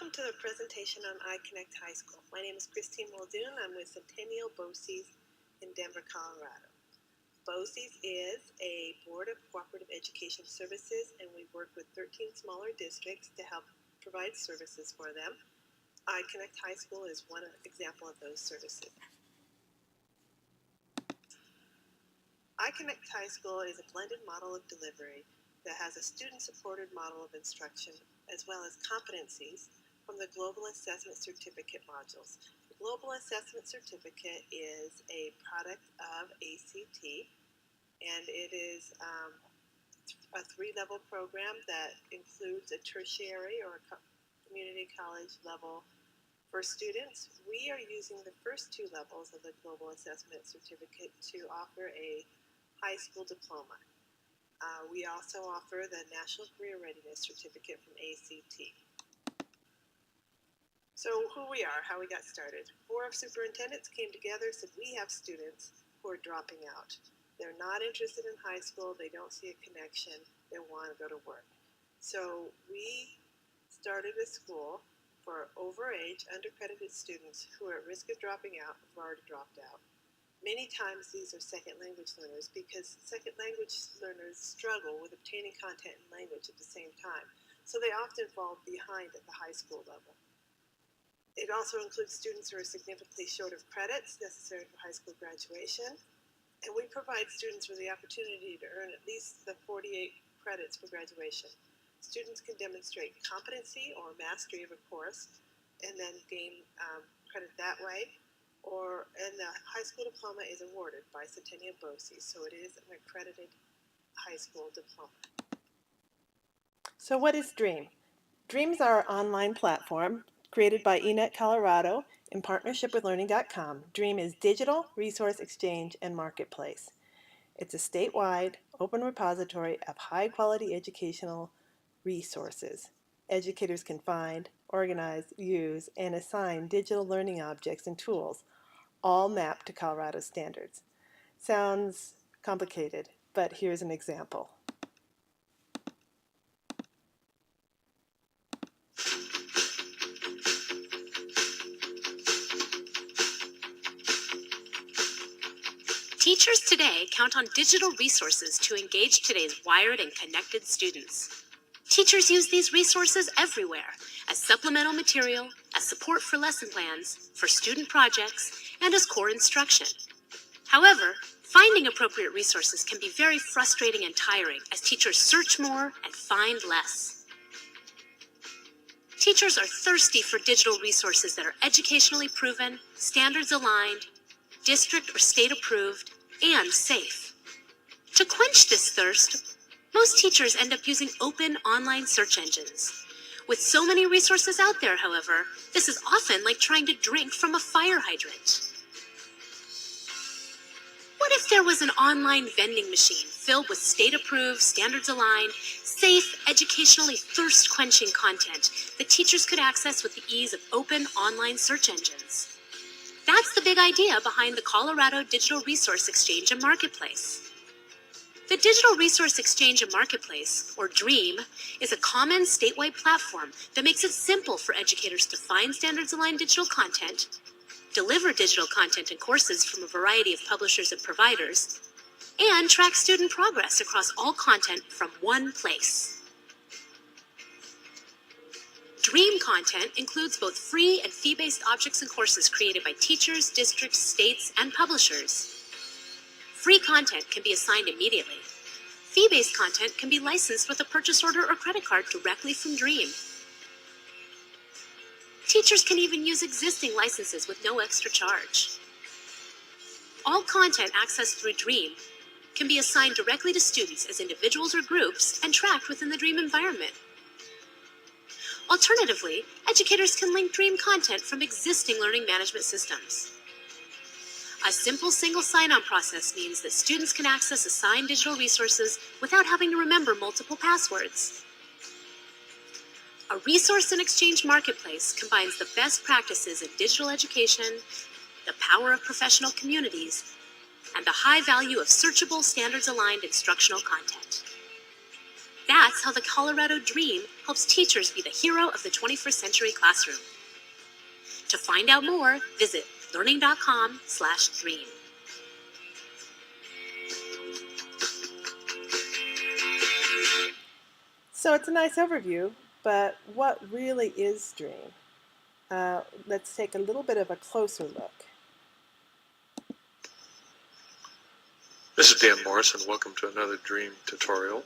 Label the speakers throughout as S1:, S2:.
S1: Welcome to the presentation on iConnect High School. My name is Christine Muldoon. I'm with Centennial BOCES in Denver, Colorado. BOCES is a Board of Cooperative Education Services, and we work with 13 smaller districts to help provide services for them. iConnect High School is one example of those services. iConnect High School is a blended model of delivery that has a student-supported model of instruction as well as competencies from the Global Assessment Certificate modules. The Global Assessment Certificate is a product of ACT, and it is a three-level program that includes a tertiary or a community college level for students. We are using the first two levels of the Global Assessment Certificate to offer a high school diploma. We also offer the National Career Readiness Certificate from ACT. So who we are, how we got started. Board of Superintendents came together, said we have students who are dropping out. They're not interested in high school, they don't see a connection, they want to go to work. So we started a school for overage, undercredited students who are at risk of dropping out, who've already dropped out. Many times these are second language learners because second language learners struggle with obtaining content and language at the same time. So they often fall behind at the high school level. It also includes students who are significantly short of credits necessary for high school graduation. And we provide students with the opportunity to earn at least the 48 credits for graduation. Students can demonstrate competency or mastery of a course and then gain credit that way. And the high school diploma is awarded by Centennial BOCES, so it is an accredited high school diploma. So what is DREAM? DREAM is our online platform created by eNet Colorado in partnership with Learning.com. DREAM is Digital Resource Exchange and Marketplace. It's a statewide open repository of high-quality educational resources. Educators can find, organize, use, and assign digital learning objects and tools, all mapped to Colorado standards. Sounds complicated, but here's an example.
S2: Teachers today count on digital resources to engage today's wired and connected students. Teachers use these resources everywhere as supplemental material, as support for lesson plans, for student projects, and as core instruction. However, finding appropriate resources can be very frustrating and tiring as teachers search more and find less. Teachers are thirsty for digital resources that are educationally proven, standards aligned, district or state approved, and safe. To quench this thirst, most teachers end up using open online search engines. With so many resources out there, however, this is often like trying to drink from a fire hydrant. What if there was an online vending machine filled with state-approved, standards-aligned, safe, educationally thirst-quenching content that teachers could access with the ease of open online search engines? That's the big idea behind the Colorado Digital Resource Exchange and Marketplace. The Digital Resource Exchange and Marketplace, or DREAM, is a common statewide platform that makes it simple for educators to find standards-aligned digital content, deliver digital content and courses from a variety of publishers and providers, and track student progress across all content from one place. DREAM content includes both free and fee-based objects and courses created by teachers, districts, states, and publishers. Free content can be assigned immediately. Fee-based content can be licensed with a purchase order or credit card directly from DREAM. Teachers can even use existing licenses with no extra charge. All content accessed through DREAM can be assigned directly to students as individuals or groups and tracked within the DREAM environment. Alternatively, educators can link DREAM content from existing learning management systems. A simple single sign-on process means that students can access assigned digital resources without having to remember multiple passwords. A resource and exchange marketplace combines the best practices in digital education, the power of professional communities, and the high value of searchable, standards-aligned instructional content. That's how the Colorado Dream helps teachers be the hero of the 21st century classroom. To find out more, visit learning.com/dream.
S1: So it's a nice overview, but what really is Dream? Let's take a little bit of a closer look.
S3: This is Dan Morris, and welcome to another Dream tutorial.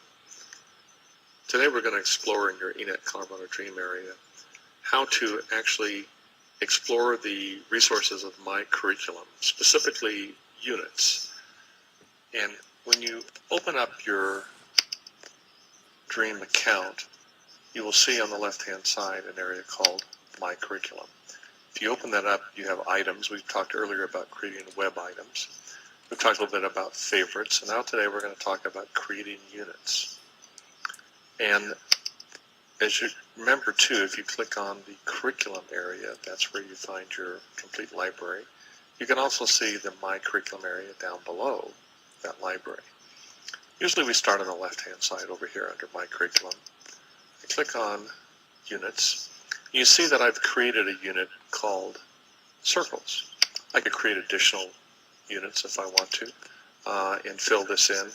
S3: Today we're going to explore in your eNet Colorado Dream area how to actually explore the resources of my curriculum, specifically units. And when you open up your Dream account, you will see on the left-hand side an area called My Curriculum. If you open that up, you have items. We've talked earlier about creating web items. We've talked a little bit about favorites, and now today we're going to talk about creating units. And as you remember too, if you click on the curriculum area, that's where you find your complete library. You can also see the My Curriculum area down below that library. Usually we start on the left-hand side over here under My Curriculum. I click on Units. You see that I've created a unit called Circles. I could create additional units if I want to and fill this in.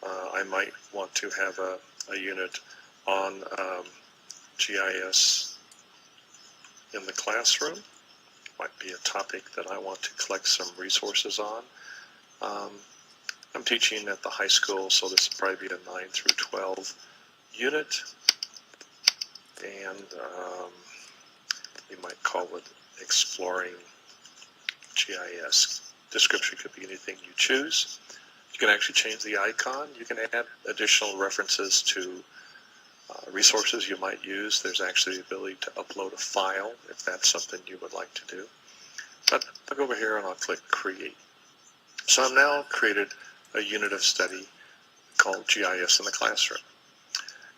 S3: I might want to have a unit on GIS in the classroom. Might be a topic that I want to collect some resources on. I'm teaching at the high school, so this will probably be a 9 through 12 unit. And you might call it Exploring GIS. Description could be anything you choose. You can actually change the icon. You can add additional references to resources you might use. There's actually the ability to upload a file if that's something you would like to do. But I'll go over here and I'll click Create. So I've now created a unit of study called GIS in the classroom.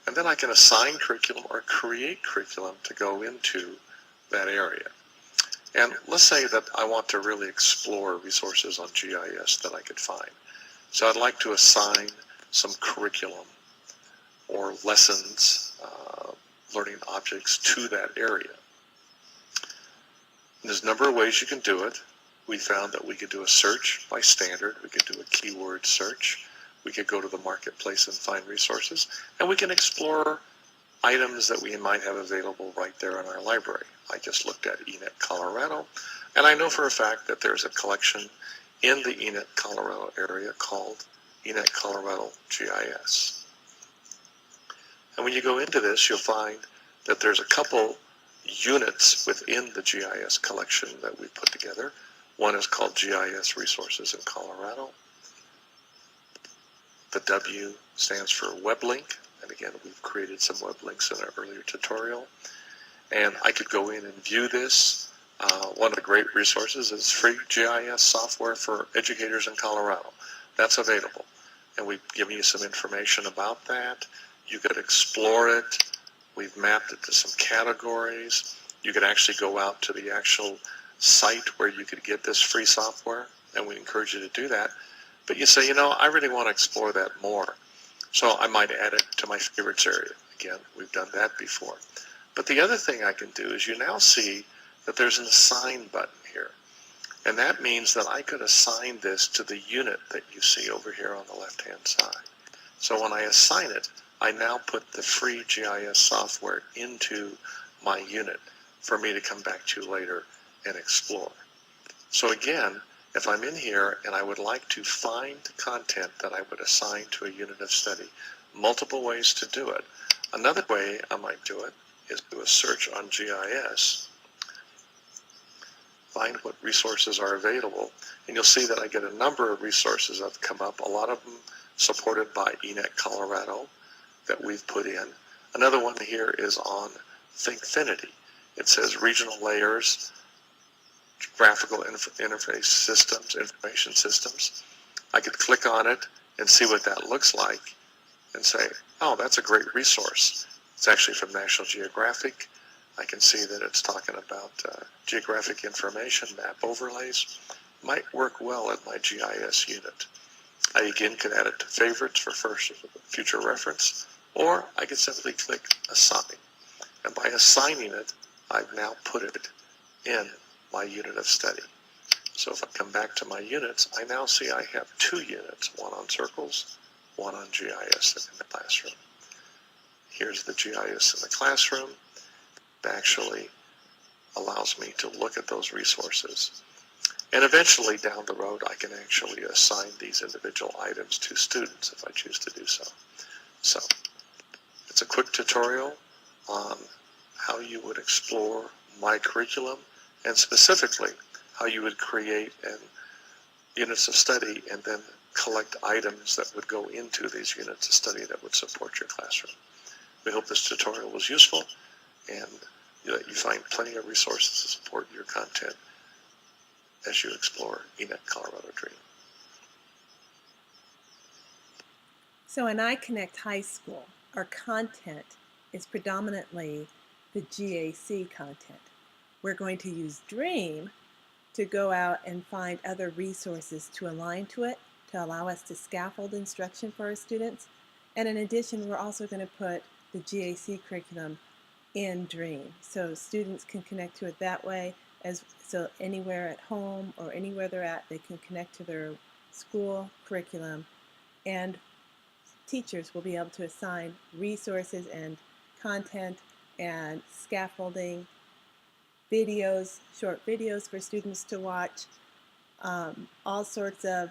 S3: And then I can assign curriculum or create curriculum to go into that area. And let's say that I want to really explore resources on GIS that I could find. So I'd like to assign some curriculum or lessons, learning objects to that area. And there's a number of ways you can do it. We found that we could do a search by standard. We could do a keyword search. We could go to the marketplace and find resources. And we can explore items that we might have available right there in our library. I just looked at eNet Colorado, and I know for a fact that there's a collection in the eNet Colorado area called eNet Colorado GIS. And when you go into this, you'll find that there's a couple units within the GIS collection that we put together. One is called GIS Resources in Colorado. The W stands for web link, and again, we've created some web links in an earlier tutorial. And I could go in and view this. One of the great resources is free GIS software for educators in Colorado. That's available. And we've given you some information about that. You could explore it. We've mapped it to some categories. You could actually go out to the actual site where you could get this free software, and we encourage you to do that. But you say, you know, I really want to explore that more. So I might add it to my favorites area. Again, we've done that before. But the other thing I can do is you now see that there's an assign button here. And that means that I could assign this to the unit that you see over here on the left-hand side. So when I assign it, I now put the free GIS software into my unit for me to come back to later and explore. So again, if I'm in here and I would like to find content that I would assign to a unit of study, multiple ways to do it. Another way I might do it is do a search on GIS, find what resources are available, and you'll see that I get a number of resources that have come up, a lot of them supported by eNet Colorado that we've put in. Another one here is on ThinkFinity. It says regional layers, graphical interface systems, information systems. I could click on it and see what that looks like and say, oh, that's a great resource. It's actually from National Geographic. I can see that it's talking about geographic information, map overlays. Might work well at my GIS unit. I again can add it to favorites for future reference, Or I could simply click Assign. And by assigning it, I've now put it in my unit of study. So if I come back to my units, I now see I have 2 units, one on circles, one on GIS in the classroom. Here's the GIS in the classroom. It actually allows me to look at those resources. And eventually down the road, I can actually assign these individual items to students if I choose to do so. So it's a quick tutorial on how you would explore my curriculum, and specifically how you would create units of study and then collect items that would go into these units of study that would support your classroom. We hope this tutorial was useful and that you find plenty of resources to support your content as you explore eNet Colorado Dream.
S4: So in iConnect High School, our content is predominantly the GAC content. We're going to use Dream to go out and find other resources to align to it, to allow us to scaffold instruction for our students. And in addition, we're also going to put the GAC curriculum in Dream, so students can connect to it that way. So anywhere at home or anywhere they're at, they can connect to their school curriculum, and teachers will be able to assign resources and content and scaffolding, videos, short videos for students to watch, all sorts of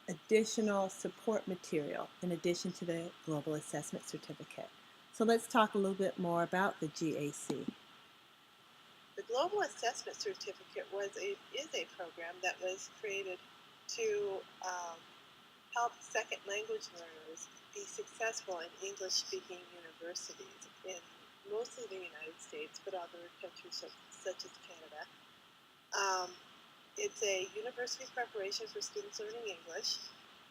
S4: additional support material in addition to the Global Assessment Certificate. So let's talk a little bit more about the GAC.
S1: The Global Assessment Certificate is a program that was created to help second language learners be successful in English-speaking universities in mostly the United States, but other countries such as Canada. It's a university preparation for students learning English.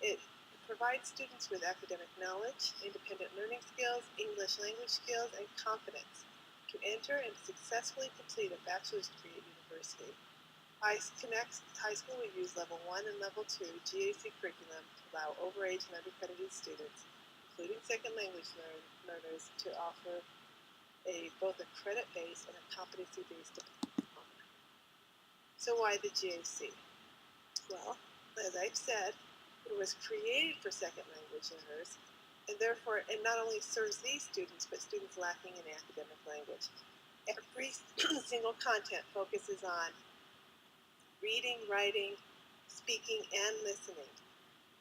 S1: It provides students with academic knowledge, independent learning skills, English language skills, and confidence to enter and successfully complete a bachelor's degree at university. iConnect High School will use Level 1 and Level 2 GAC curriculum to allow overage and undercredited students, including second language learners, to offer both a credit-based and a competency-based diploma. So why the GAC? Well, as I've said, it was created for second language learners, and therefore it not only serves these students, but students lacking in academic language. Every single content focuses on reading, writing, speaking, and listening.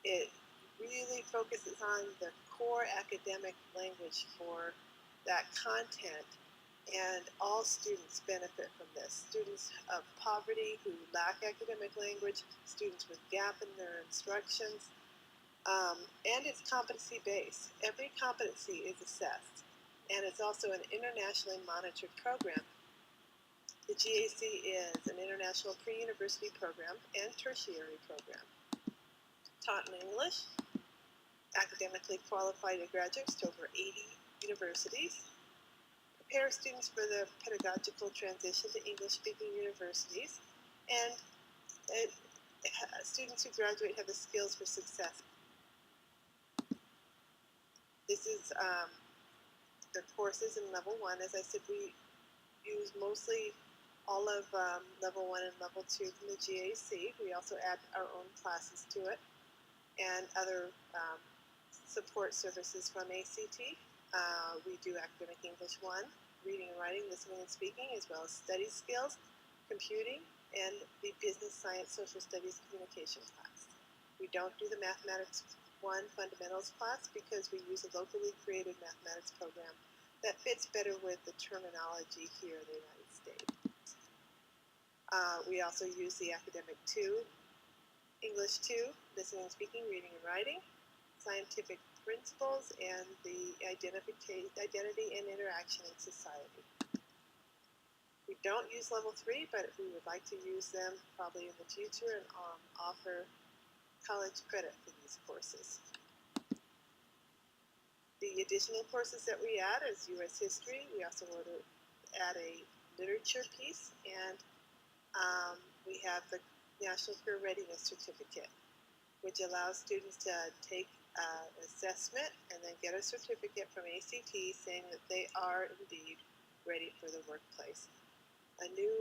S1: It really focuses on the core academic language for that content, and all students benefit from this. Students of poverty who lack academic language, students with gap in their instructions, and it's competency-based. Every competency is assessed, and it's also an internationally monitored program. The GAC is an international pre-university program and tertiary program. Taught in English, academically qualified graduates to over 80 universities. Prepare students for the pedagogical transition to English-speaking universities, and students who graduate have the skills for success. This is the courses in Level 1. As I said, we use mostly all of Level 1 and Level 2 from the GAC. We also add our own classes to it and other support services from ACT. We do Academic English 1, reading and writing, listening and speaking, as well as study skills, computing, and the Business Science, Social Studies, Communication class. We don't do the Mathematics 1 Fundamentals class because we use a locally created mathematics program that fits better with the terminology here in the United States. We also use the Academic 2, English 2, listening and speaking, reading and writing, scientific principles, and the identity and interaction in society. We don't use Level 3, but we would like to use them probably in the future and offer college credit for these courses. The additional courses that we add is U.S. history. We also want to add a literature piece, and we have the National Career Readiness Certificate, which allows students to take assessment and then get a certificate from ACT saying that they are indeed ready for the workplace. A new